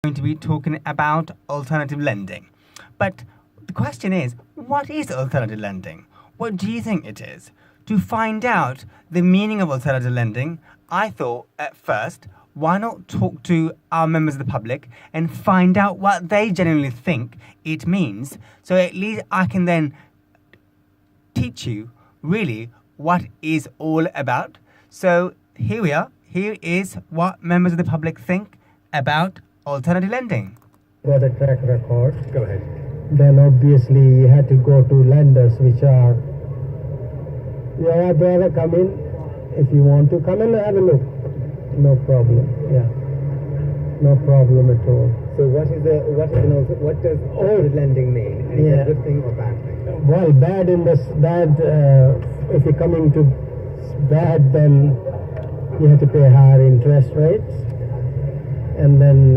going to be talking about alternative lending. But the question is, what is alternative lending? What do you think it is? To find out the meaning of alternative lending, I thought at first, why not talk to our members of the public and find out what they genuinely think it means, so at least I can then teach you really what is all about. So here we are. Here is what members of the public think about alternative lending. Got a track record. Go ahead. Then obviously you had to go to lenders which are, yeah, brother, come in. If you want to come in and have a look. No problem. Yeah. No problem at all. So what does alternative lending mean? And is it a good thing or bad thing? Well, if you're coming to bad, then you have to pay higher interest rates, and then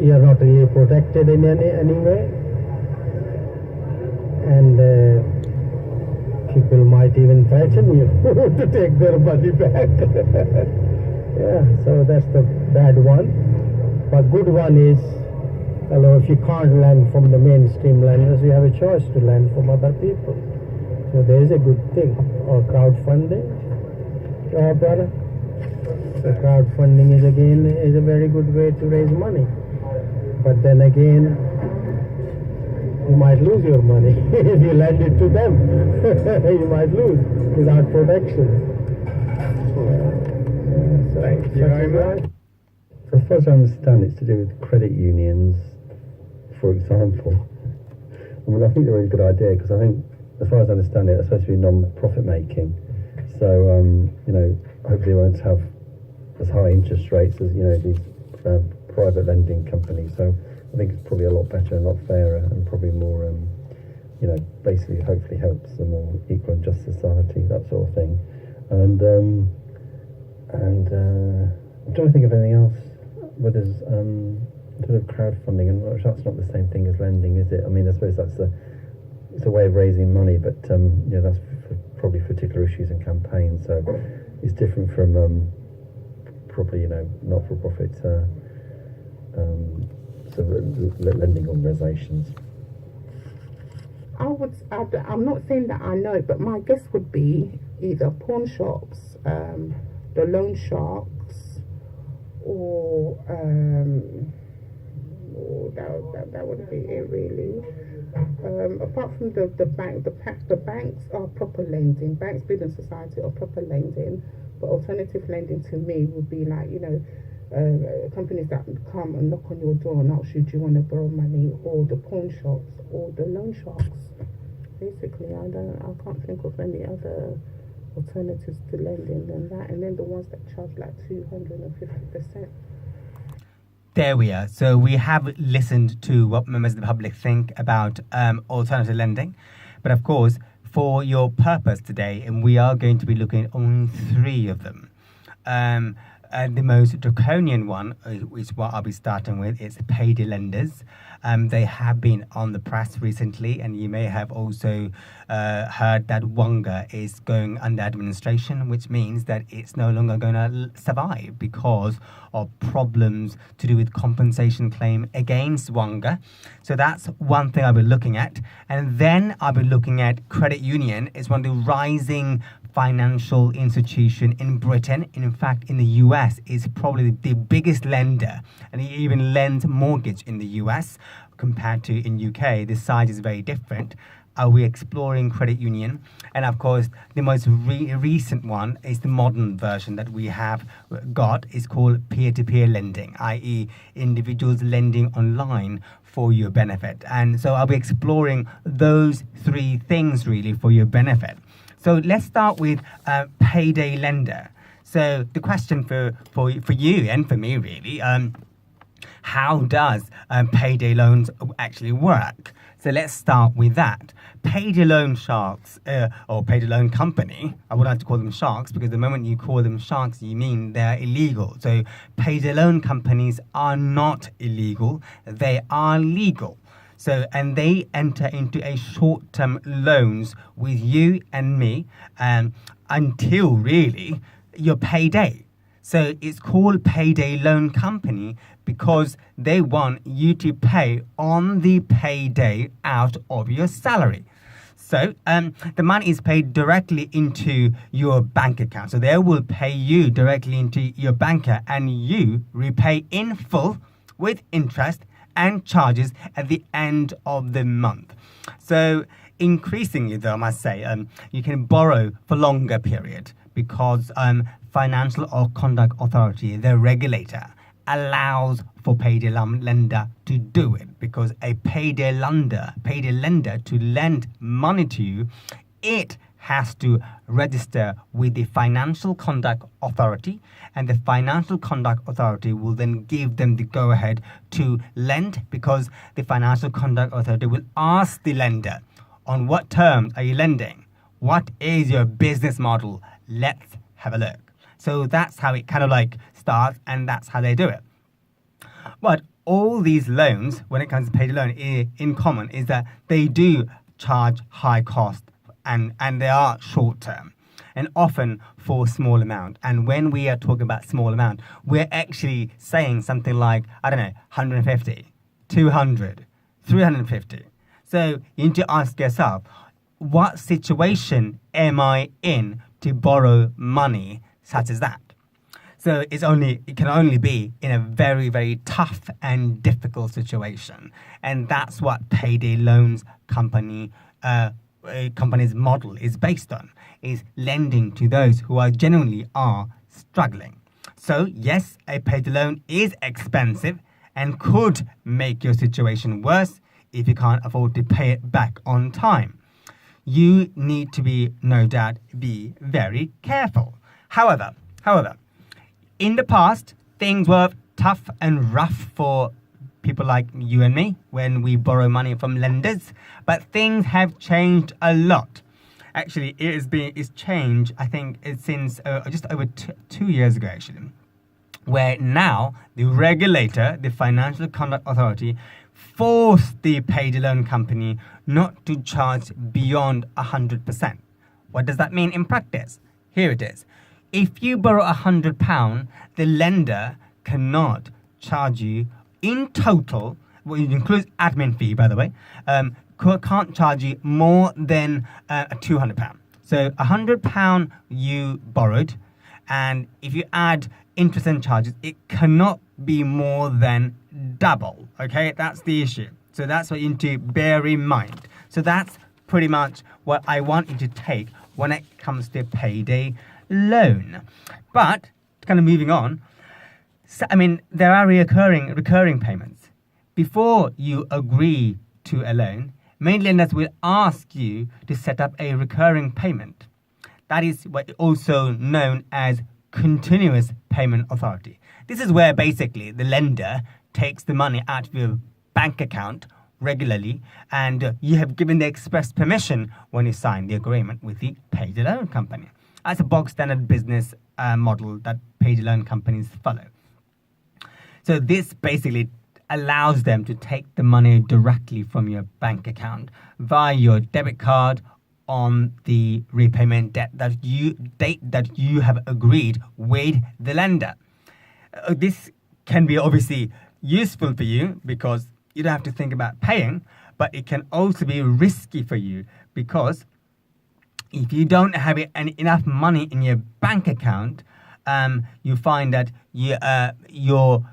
you're not really protected in any way, and people might even threaten you to take their money back. Yeah, so that's the bad one. But good one is, if you can't lend from the mainstream lenders, you have a choice to lend from other people. So there is a good thing. Or crowdfunding. Yeah, brother. So crowdfunding is a very good way to raise money. But then again, you might lose your money if you lend it to them. You might lose without protection. So thank you very much. As far as I understand, it's to do with credit unions, for example. I mean, I think they're a really good idea, because I think, as far as I understand it, they're supposed to be non-profit making. So, hopefully they won't have as high interest rates as, these private lending companies. So I think it's probably a lot better and a lot fairer, and probably more, basically hopefully helps a more equal and just society, that sort of thing. And I'm trying to think of anything else. Whether there's sort of crowdfunding, and that's not the same thing as lending, is it? I mean, I suppose it's a way of raising money, but that's probably for particular issues and campaigns. So it's different from probably not-for-profit sort of lending organisations. I'm not saying that I know it, but my guess would be either pawn shops, the loan sharks, or that would be it really. Apart from the banks are proper lending. Banks, building society are proper lending, but alternative lending to me would be like companies that come and knock on your door and ask you, do you want to borrow money, or the pawn shops, or the loan sharks. Basically, I can't think of any other alternatives to lending than that, and then the ones that charge like 250%. There we are. So we have listened to what members of the public think about alternative lending. But of course, for your purpose today, and we are going to be looking on three of them. The most draconian one is what I'll be starting with. It's payday lenders. They have been on the press recently, and you may have also heard that Wonga is going under administration, which means that it's no longer going to survive because of problems to do with compensation claim against Wonga. So that's one thing I'll be looking at. And then I'll be looking at credit union. It's one of the rising financial institution in Britain. In fact, in the US, is probably the biggest lender, and he even lends mortgage in the US compared to in UK. The size is very different. Are we exploring credit union? And of course, the most recent one is the modern version that we have got. Is called peer-to-peer lending, i.e. individuals lending online for your benefit. And so I'll be exploring those three things really for your benefit. So let's start with payday lender. So the question for you and for me really, how does payday loans actually work? So let's start with that. Payday loan sharks, or payday loan company, I would like to call them sharks, because the moment you call them sharks, you mean they're illegal. So payday loan companies are not illegal, they are legal. So, and they enter into a short-term loans with you and me until really your payday. So it's called payday loan company because they want you to pay on the payday out of your salary. So the money is paid directly into your bank account. So they will pay you directly into your banker, and you repay in full with interest and charges at the end of the month. So increasingly, though, I must say, you can borrow for longer period because Financial or Conduct Authority, the regulator, allows for payday lender to do it, because a payday lender to lend money to you, it has to register with the Financial Conduct Authority, and the Financial Conduct Authority will then give them the go-ahead to lend, because the Financial Conduct Authority will ask the lender, on what terms are you lending? What is your business model? Let's have a look. So that's how it kind of like starts, and that's how they do it. But all these loans, when it comes to payday loan, in common is that they do charge high cost, and they are short term, and often for small amount. And when we are talking about small amount, we're actually saying something like, I don't know, 150, 200, 350. So you need to ask yourself, what situation am I in to borrow money such as that? So it can only be in a very, very tough and difficult situation. And that's what payday loans company's model is based on, is lending to those who are genuinely struggling. So yes, a payday loan is expensive and could make your situation worse if you can't afford to pay it back on time. You need to be very careful. However, in the past, things were tough and rough for people like you and me when we borrow money from lenders, but things have changed a lot. Actually, it's changed, I think, since just over 2 years ago, actually, where now the regulator, the Financial Conduct Authority, forced the payday loan company not to charge beyond 100%. What does that mean in practice? Here it is. If you borrow £100, the lender cannot charge you in total, well, it includes admin fee, by the way, can't charge you more than £200. So £100 you borrowed, and if you add interest and charges, it cannot be more than double. Okay, that's the issue. So that's what you need to bear in mind. So that's pretty much what I want you to take when it comes to payday loan. But kind of moving on, so, there are recurring payments. Before you agree to a loan, many lenders will ask you to set up a recurring payment. That is what also known as continuous payment authority. This is where basically the lender takes the money out of your bank account regularly, and you have given the express permission when you sign the agreement with the payday loan company. That's a bog standard business model that payday loan companies follow. So this basically allows them to take the money directly from your bank account via your debit card on the repayment date that you have agreed with the lender. This can be obviously useful for you because you don't have to think about paying, but it can also be risky for you because if you don't have enough money in your bank account, you find that your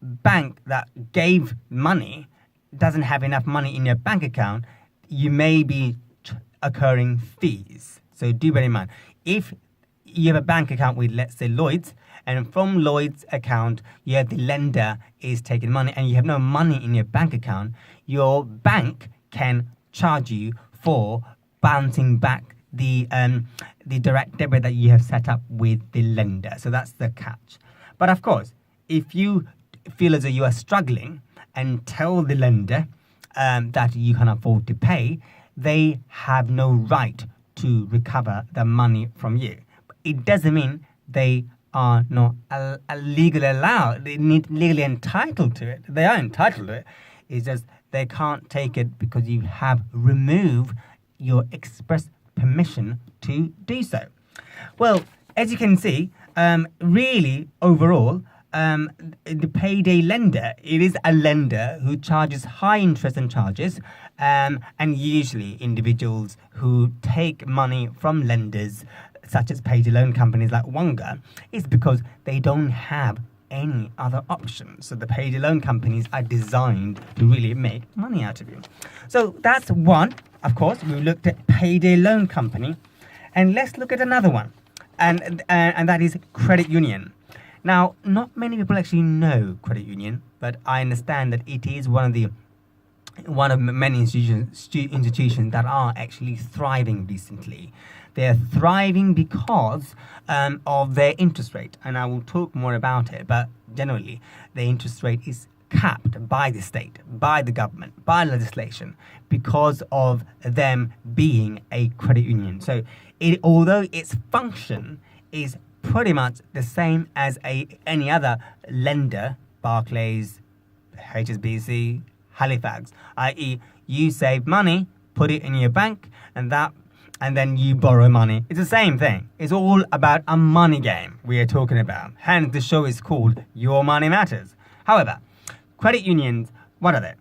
bank that gave money doesn't have enough money in your bank account. You may be occurring fees. So do bear in mind, if you have a bank account with, let's say, Lloyd's, and from Lloyd's account, the lender is taking money and you have no money in your bank account, your bank can charge you for bouncing back the direct debit that you have set up with the lender. So that's the catch. But of course, if you feel as though you are struggling and tell the lender that you can afford to pay, they have no right to recover the money from you. It doesn't mean they are not legally allowed, legally entitled to it. They are entitled to it. It's just they can't take it because you have removed your express permission to do so. Well, as you can see, really overall, the payday lender, it is a lender who charges high interest and charges, and usually individuals who take money from lenders such as payday loan companies like Wonga is because they don't have any other options. So the payday loan companies are designed to really make money out of you. So that's one. Of course, we looked at payday loan company, and let's look at another one, and that is credit union. Now, not many people actually know credit union, but I understand that it is one of many institutions that are actually thriving recently. They are thriving because of their interest rate, and I will talk more about it. But generally, the interest rate is capped by the state, by the government, by legislation, because of them being a credit union. So, although its function is pretty much the same as any other lender, Barclays, HSBC, Halifax, i.e., you save money, put it in your bank, and then you borrow money. It's the same thing. It's all about a money game we are talking about. Hence, the show is called Your Money Matters. However, credit unions, what are they?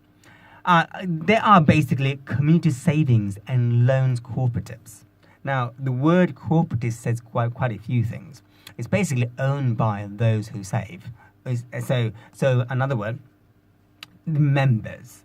They are basically community savings and loans cooperatives. Now, the word cooperative says quite a few things. It's basically owned by those who save. So another word, members.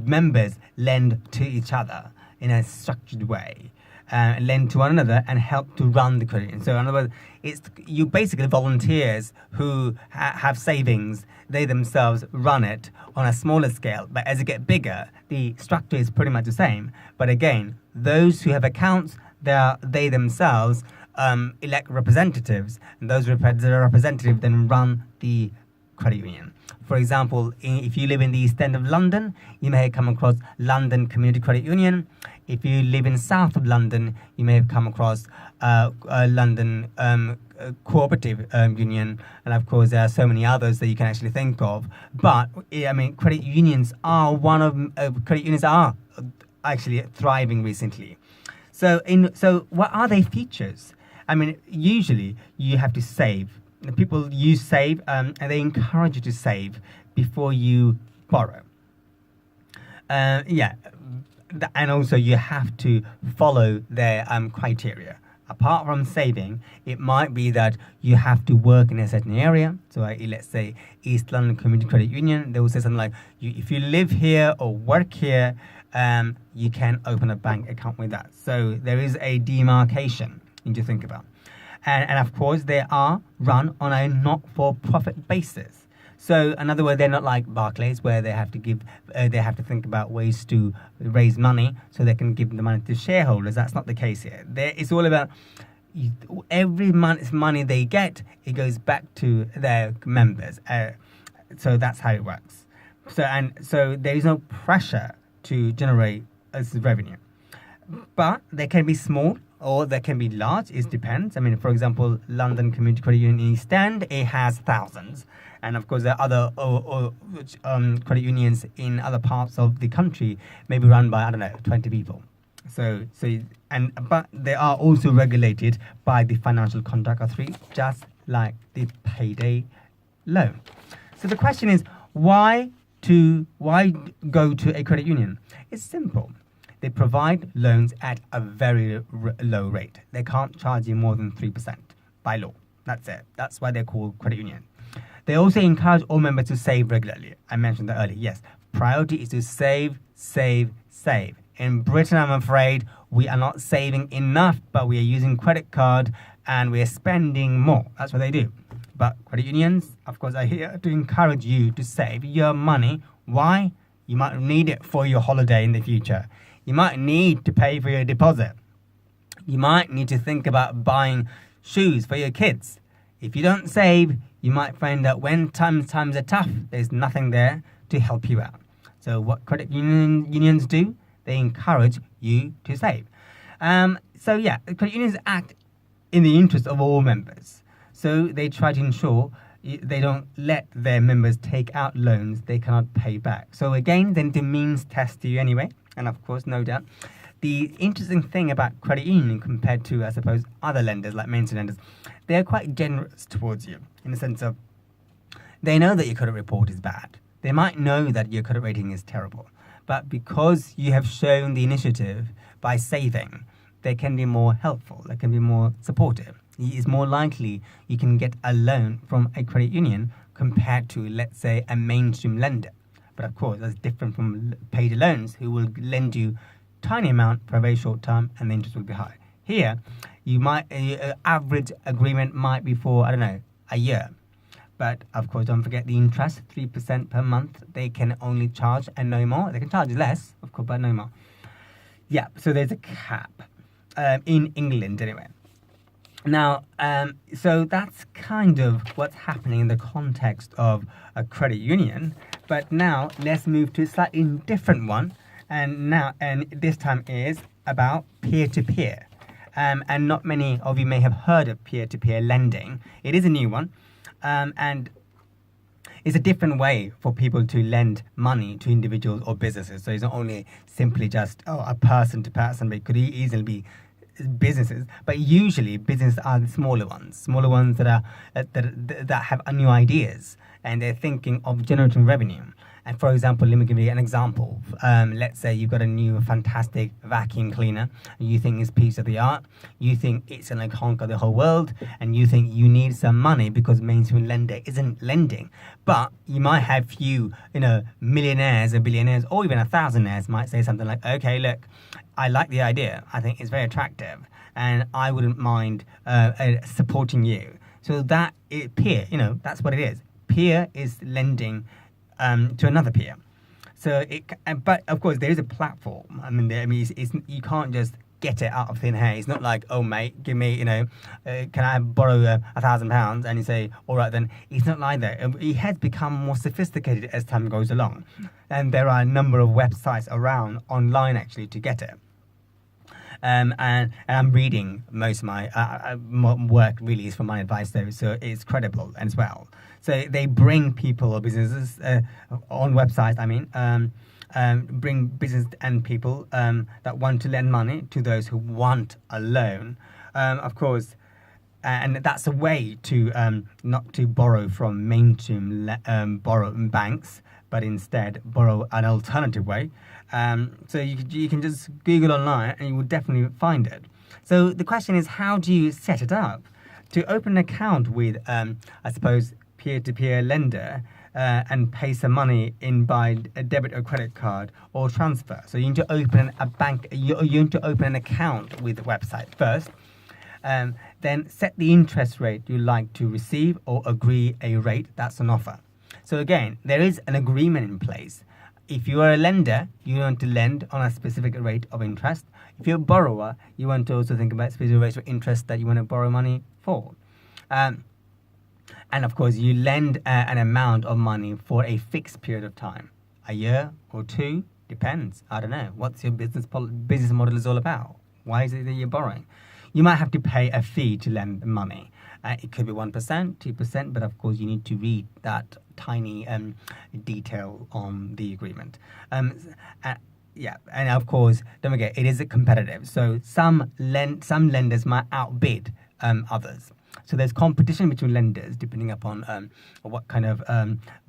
Members lend to each other in a structured way, lend to one another and help to run the credit union. So in other words, it's you basically volunteers who have savings. They themselves run it on a smaller scale, but as it gets bigger, the structure is pretty much the same. But again, those who have accounts, they themselves elect representatives, and those representatives then run the credit union. For example, if you live in the East End of London, you may have come across London Community Credit Union. If you live in south of London, you may have come across London Cooperative Union, and of course there are so many others that you can actually think of. But I mean, credit unions are actually thriving recently. So what are their features? I mean, usually you have to save. People save, and they encourage you to save before you borrow. And also you have to follow their criteria. Apart from saving, it might be that you have to work in a certain area. So let's say East London Community Credit Union, they will say something like, if you live here or work here, you can open a bank account with that. So there is a demarcation you need to think about. And of course, they are run on a not-for-profit basis. So, in other words, they're not like Barclays, where they have to think about ways to raise money so they can give the money to shareholders. That's not the case here. It's all about every money they get, it goes back to their members. So that's how it works. So there is no pressure to generate revenue, but they can be small or they can be large. It depends. I mean, for example, London Community Credit Union in East End, it has thousands. And of course, there are other credit unions in other parts of the country, maybe run by, 20 people. But they are also regulated by the Financial Conduct Authority, just like the payday loan. So the question is, why go to a credit union? It's simple. They provide loans at a very low rate. They can't charge you more than 3% by law. That's it. That's why they're called credit union. They also encourage all members to save regularly. I mentioned that earlier. Yes, priority is to save, save, save. In Britain, I'm afraid, we are not saving enough, but we are using credit card and we are spending more. That's what they do. But credit unions, of course, are here to encourage you to save your money. Why? You might need it for your holiday in the future. You might need to pay for your deposit. You might need to think about buying shoes for your kids. If you don't save, you might find that when times are tough, there's nothing there to help you out. So what credit unions do, they encourage you to save. Credit unions act in the interest of all members. So they try to ensure they don't let their members take out loans they cannot pay back. So again, then the means test you anyway. And of course, no doubt, the interesting thing about credit union compared to, I suppose, other lenders like mainstream lenders, they're quite generous towards you in the sense of They know that your credit report is bad. They might know that your credit rating is terrible. But because you have shown the initiative by saving, they can be more helpful, they can be more supportive. It's more likely you can get a loan from a credit union compared to, let's say, a mainstream lender. But of course, that's different from payday loans, who will lend you tiny amount for a very short time and the interest will be high. Here, you might average agreement might be for, I don't know, a year. But of course, don't forget the interest, 3% per month. They can only charge and no more. They can charge less, of course, but no more. Yeah, so there's a cap in England anyway. Now, so that's kind of what's happening in the context of a credit union. But now let's move to a slightly different one. And this time is about peer-to-peer. And not many of you may have heard of peer-to-peer lending. It is a new one. And it's a different way for people to lend money to individuals or businesses. So it's not only simply just a person to person, but it could easily be businesses. But usually businesses are the smaller ones that are that have new ideas and they're thinking of generating revenue. And for example, let me give you an example. Let's say you've got a new fantastic vacuum cleaner. You think it's piece of the art. You think it's going to conquer the whole world. And you think you need some money because mainstream lender isn't lending. But you might have few, millionaires or billionaires or even thousandaires might say something like, okay, look, I like the idea. I think it's very attractive. And I wouldn't mind supporting you. So that is peer, that's what it is. Peer is lending to another peer. So but of course there is a platform. It's you can't just get it out of thin air. It's not like, oh mate, give me, can I borrow £1,000? And you say, all right then. It's not like that. It has become more sophisticated as time goes along, and there are a number of websites around online actually to get it. And I'm reading most of my work really is for my advice though, so it's credible as well. So they bring people or businesses on websites, bring business and people that want to lend money to those who want a loan. Of course, and that's a way to not to borrow from mainstream borrow banks, but instead borrow an alternative way. So you can just Google online and you will definitely find it. So the question is, how do you set it up? To open an account with, I suppose, peer-to-peer lender and pay some money in by a debit or credit card or transfer. So you need to open a bank, you need to open an account with the website first. Then set the interest rate you like to receive or agree a rate. That's an offer. So again, there is an agreement in place. If you are a lender, you want to lend on a specific rate of interest. If you're a borrower, you want to also think about specific rates of interest that you want to borrow money for. And of course, you lend an amount of money for a fixed period of time. A year or two, depends. I don't know. What's your business model is all about? Why is it that you're borrowing? You might have to pay a fee to lend money. It could be 1%, 2%, but of course you need to read that tiny detail on the agreement. Yeah, and of course, don't forget, it is competitive. So some lenders might outbid others. So there's competition between lenders depending upon what kind of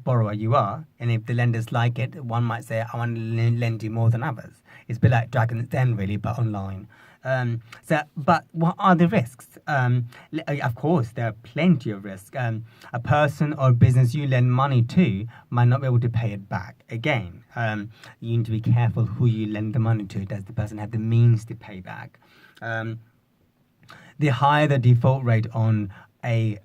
borrower you are. And if the lenders like it, one might say, I want to lend you more than others. It's a bit like Dragon's Den, really, but online. But what are the risks? Of course, there are plenty of risks. A person or business you lend money to might not be able to pay it back. Again, you need to be careful who you lend the money to. Does the person have the means to pay back? The higher the default rate on a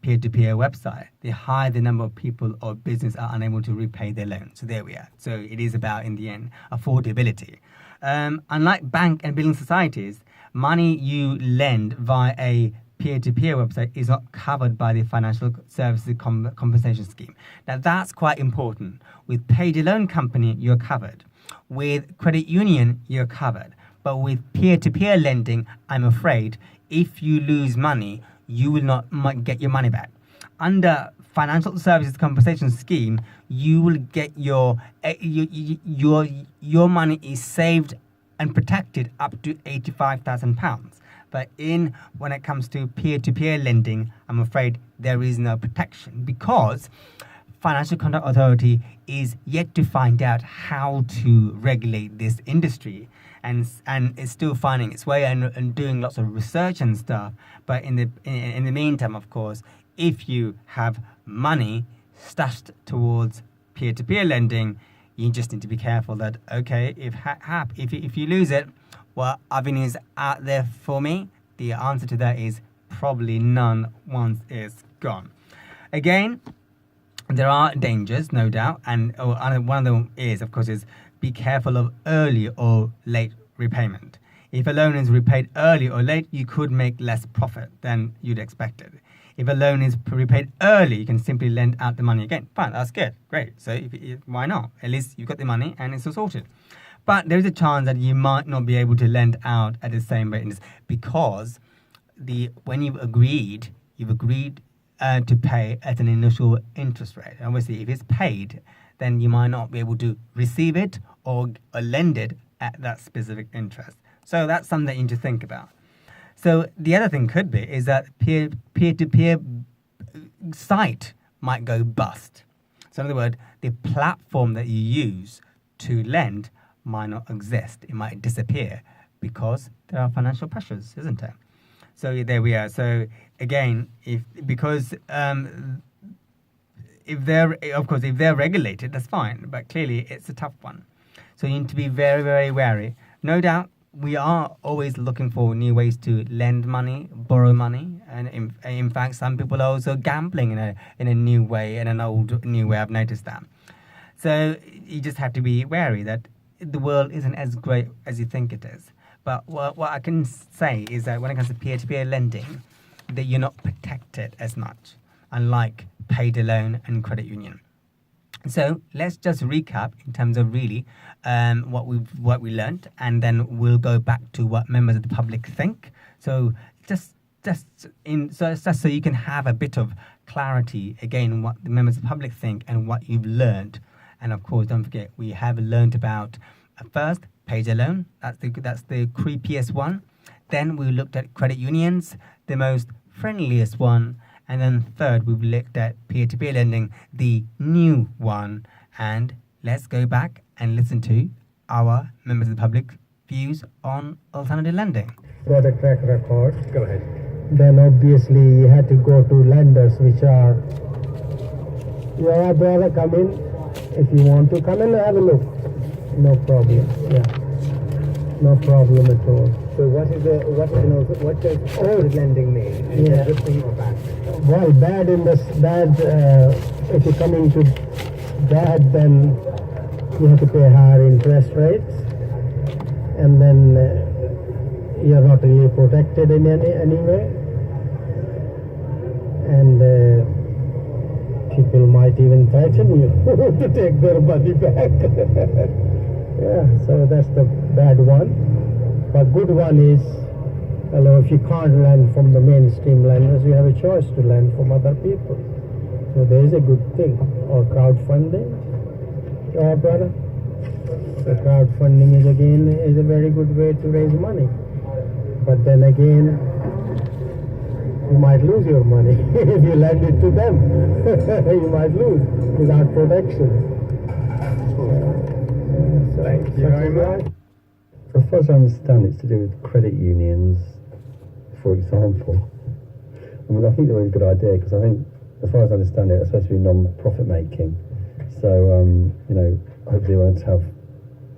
peer-to-peer website, the higher the number of people or business are unable to repay their loan. So there we are. So it is about, in the end, affordability. Unlike bank and building societies, money you lend via a peer-to-peer website is not covered by the Financial Services Compensation Scheme. Now that's quite important. With payday loan company, you're covered. With credit union, you're covered. But with peer-to-peer lending, I'm afraid, if you lose money, you will not get your money back. Under Financial Services Compensation Scheme, you will get your money is saved and protected up to £85,000. But when it comes to peer-to-peer lending, I'm afraid there is no protection because Financial Conduct Authority is yet to find out how to regulate this industry, and it's still finding its way and doing lots of research and stuff. But in the meantime, of course, if you have money stashed towards peer-to-peer lending, you just need to be careful that, okay, if you lose it, what avenues out there for me? The answer to that is probably none once it's gone. Again, there are dangers, no doubt, and one of them is, of course, is be careful of early or late repayment. If a loan is repaid early or late, you could make less profit than you'd expected. If a loan is repaid early, you can simply lend out the money again. Fine, that's good, great. So why not? At least you've got the money and it's all sorted. But there is a chance that you might not be able to lend out at the same rate because when you've agreed to pay at an initial interest rate. Obviously, if it's paid, then you might not be able to receive it or lend it at that specific interest. So that's something that you need to think about. So the other thing could be is that peer-to-peer site might go bust. So in other words, the platform that you use to lend might not exist. It might disappear because there are financial pressures, isn't it? So there we are. So again, if they're regulated, that's fine. But clearly, it's a tough one. So you need to be very, very wary. No doubt, we are always looking for new ways to lend money, borrow money, and in fact, some people are also gambling in a new way, in an old new way. I've noticed that. So you just have to be wary that the world isn't as great as you think it is. But what I can say is that when it comes to peer-to-peer lending, that you're not protected as much, unlike payday loan and credit union. So let's just recap in terms of really what we learned, and then we'll go back to what members of the public think. So just so you can have a bit of clarity again what the members of the public think and what you've learned. And of course, don't forget we have learned about first payday loan. That's the creepiest one. Then we looked at credit unions, the most friendliest one. And then third, we've looked at peer-to-peer lending, the new one. And let's go back and listen to our members of the public views on alternative lending. Got a track record. Go ahead. Then obviously you had to go to lenders which are, yeah, brother, come in. If you want to come in and have a look. No problem. Yeah. No problem at all. So what does alternative lending mean? Is it a good thing or bad? Well, bad if you're coming to bad, then you have to pay higher interest rates, and then you're not really protected in any way, and people might even threaten you to take their money back. Yeah, so that's the bad one. But good one is, if you can't lend from the mainstream lenders, you have a choice to lend from other people. So there is a good thing. Or crowdfunding. Yeah, brother. So crowdfunding is a very good way to raise money. But then again, you might lose your money if you lend it to them. You might lose without protection. So Thank you very much. As far as I understand, it's to do with credit unions, for example. I mean, I think they're a really good idea because I think, as far as I understand it, it's supposed to be non-profit making. So, hopefully they won't have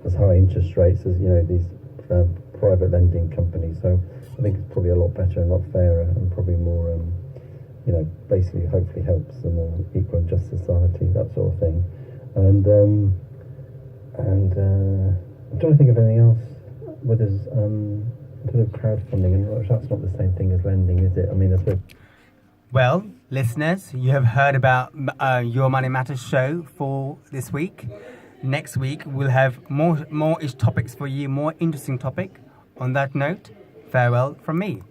as high interest rates as, these private lending companies. So I think it's probably a lot better and a lot fairer and probably more, basically hopefully helps a more equal and just society, that sort of thing. And I'm trying to think of anything else. Whether there's sort of crowdfunding, and that's not the same thing as lending, is it? I mean, Well, listeners, you have heard about Your Money Matters show for this week. Next week, we'll have more topics for you, more interesting topic. On that note, farewell from me.